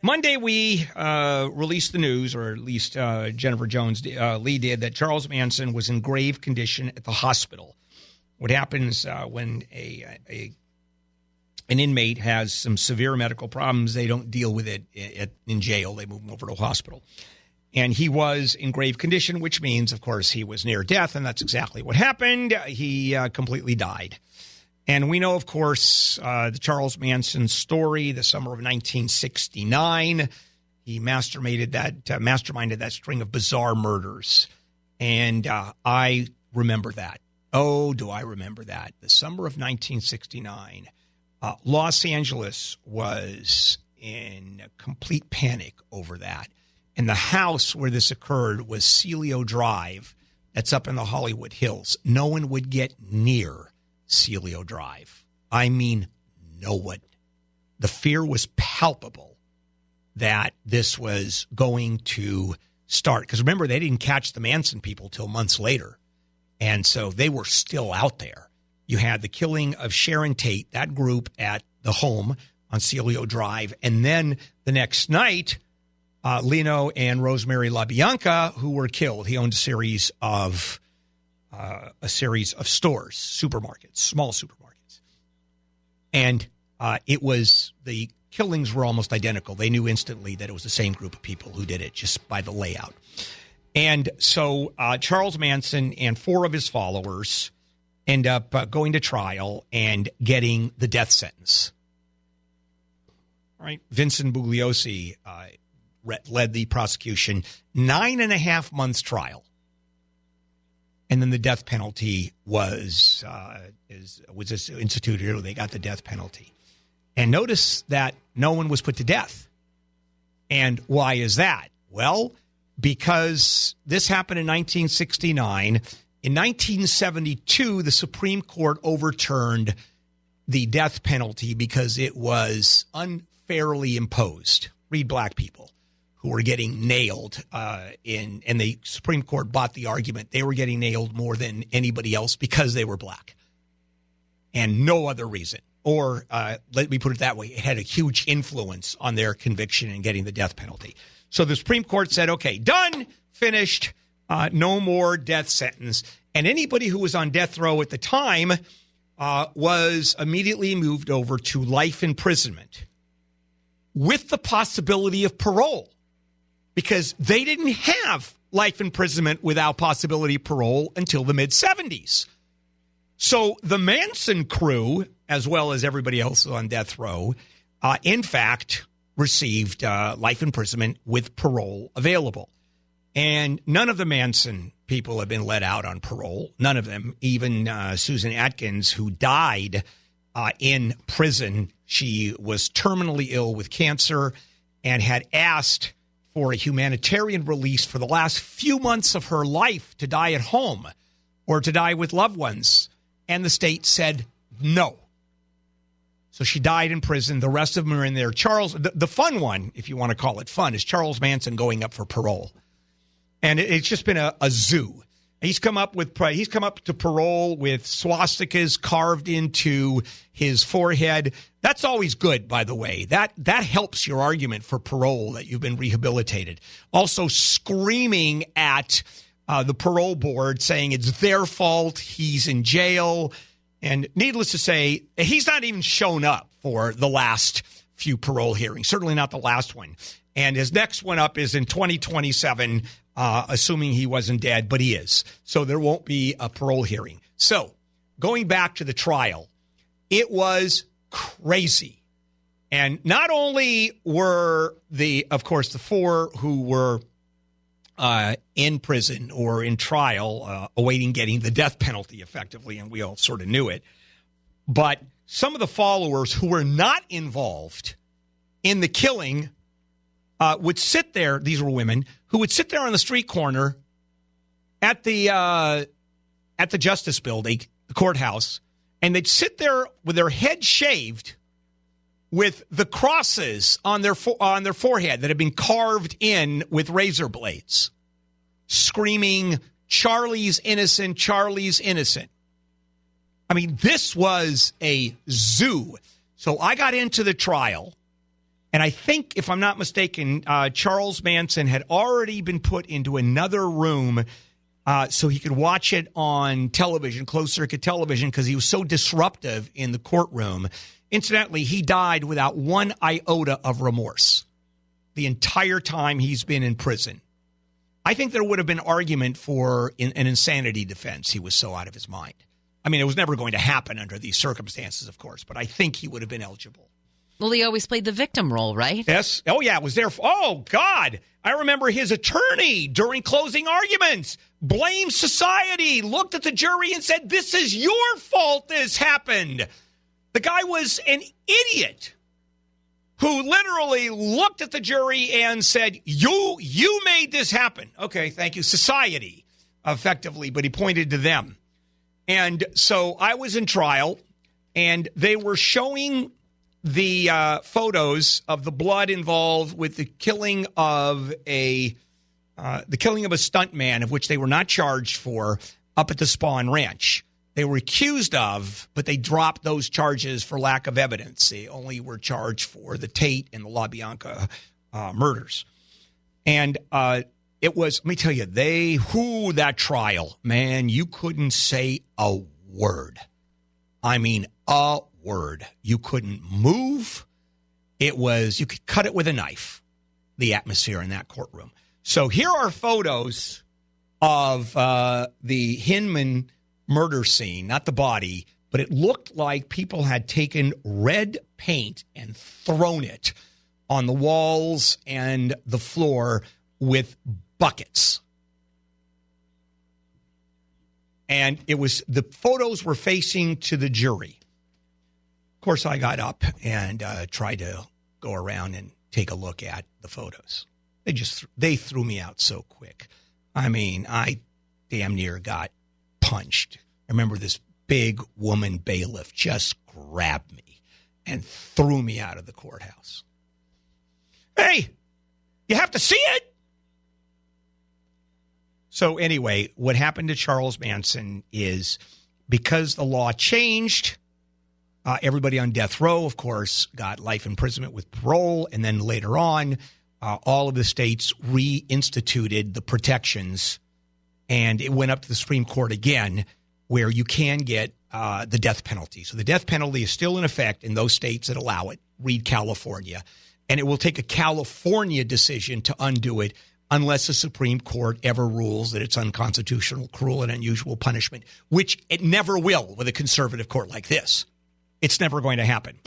Monday, we released the news, or at least Jennifer Jones Lee did, that Charles Manson was in grave condition at the hospital. What happens when an inmate has some severe medical problems, they don't deal with it in jail. They move him over to a hospital. And he was in grave condition, which means, of course, he was near death, and that's exactly what happened. He completely died. And we know, of course, the Charles Manson story, the summer of 1969. He masterminded that string of bizarre murders. And I remember that. Oh, do I remember that. The summer of 1969, Los Angeles was in complete panic over that. And the house where this occurred was Celio Drive. That's up in the Hollywood Hills. No one would get near Celio Drive. I mean, no one. The fear was palpable that this was going to start. Because remember, they didn't catch the Manson people till months later. And so they were still out there. You had the killing of Sharon Tate, that group at the home on Celio Drive. And then the next night, Leno and Rosemary LaBianca, who were killed. He owned a series of stores, supermarkets, small supermarkets. And it was, the killings were almost identical. They knew instantly that it was the same group of people who did it just by the layout. And so Charles Manson and 4 of his followers end up going to trial and getting the death sentence. All right. Vincent Bugliosi led the prosecution, 9.5 months trial. And then the death penalty was instituted. They got the death penalty. And notice that no one was put to death. And why is that? Well, because this happened in 1969. In 1972, the Supreme Court overturned the death penalty because it was unfairly imposed. Read black people who were getting nailed and the Supreme Court bought the argument. They were getting nailed more than anybody else because they were black and no other reason. Or let me put it that way, it had a huge influence on their conviction in getting the death penalty. So the Supreme Court said, okay, done, finished, no more death sentence. And anybody who was on death row at the time was immediately moved over to life imprisonment with the possibility of parole, because they didn't have life imprisonment without possibility of parole until the mid-'70s. So the Manson crew, as well as everybody else on death row, in fact, received life imprisonment with parole available. And none of the Manson people have been let out on parole. None of them. Even Susan Atkins, who died in prison. She was terminally ill with cancer and had asked for a humanitarian release for the last few months of her life to die at home or to die with loved ones. And the state said no. So she died in prison. The rest of them are in there. Charles, the fun one, if you want to call it fun, is Charles Manson going up for parole. And it's just been a zoo. He's come up to parole with swastikas carved into his forehead. That's always good, by the way. That helps your argument for parole, that you've been rehabilitated. Also screaming at the parole board, saying it's their fault, he's in jail. And needless to say, he's not even shown up for the last few parole hearings, certainly not the last one. And his next one up is in 2027, assuming he wasn't dead, but he is. So there won't be a parole hearing. So going back to the trial, it was crazy. And not only were of course, the 4 who were in prison or in trial, awaiting getting the death penalty effectively, and we all sort of knew it, but some of the followers who were not involved in the killing would sit there. These were women who would sit there on the street corner at the Justice Building, the courthouse, and they'd sit there with their head shaved, with the crosses on their forehead that had been carved in with razor blades, screaming, "Charlie's innocent, Charlie's innocent." I mean, this was a zoo. So I got into the trial, And I think, if I'm not mistaken, Charles Manson had already been put into another room so he could watch it on television, closed-circuit television, because he was so disruptive in the courtroom. Incidentally, he died without one iota of remorse the entire time he's been in prison. I think there would have been argument for an insanity defense. He was so out of his mind. I mean, it was never going to happen under these circumstances, of course, but I think he would have been eligible. Well, he always played the victim role, right? Yes. Oh, yeah, it was there. Oh, God. I remember his attorney during closing arguments blamed society, looked at the jury and said, this is your fault this happened. The guy was an idiot who literally looked at the jury and said, you made this happen. Okay, thank you. Society, effectively, but he pointed to them. And so I was in trial, and they were showing the photos of the blood involved with the killing of a stuntman, of which they were not charged for, up at the Spawn Ranch. They were accused of, but they dropped those charges for lack of evidence. They only were charged for the Tate and the LaBianca murders. And it was, let me tell you, that trial, man, you couldn't say a word. I mean, a word. You couldn't move. It was, you could cut it with a knife, the atmosphere in that courtroom. So here are photos of the Hinman murder scene, not the body, but it looked like people had taken red paint and thrown it on the walls and the floor with buckets. And the photos were facing to the jury. Of course, I got up and tried to go around and take a look at the photos. They threw me out so quick. I mean, I damn near got punched. I remember this big woman bailiff just grabbed me and threw me out of the courthouse. Hey, you have to see it. So anyway, what happened to Charles Manson is, because the law changed, everybody on death row, of course, got life imprisonment with parole. And then later on, all of the states reinstituted the protections, and it went up to the Supreme Court again, where you can get the death penalty. So the death penalty is still in effect in those states that allow it. Read California. And it will take a California decision to undo it, unless the Supreme Court ever rules that it's unconstitutional, cruel, and unusual punishment, which it never will with a conservative court like this. It's never going to happen.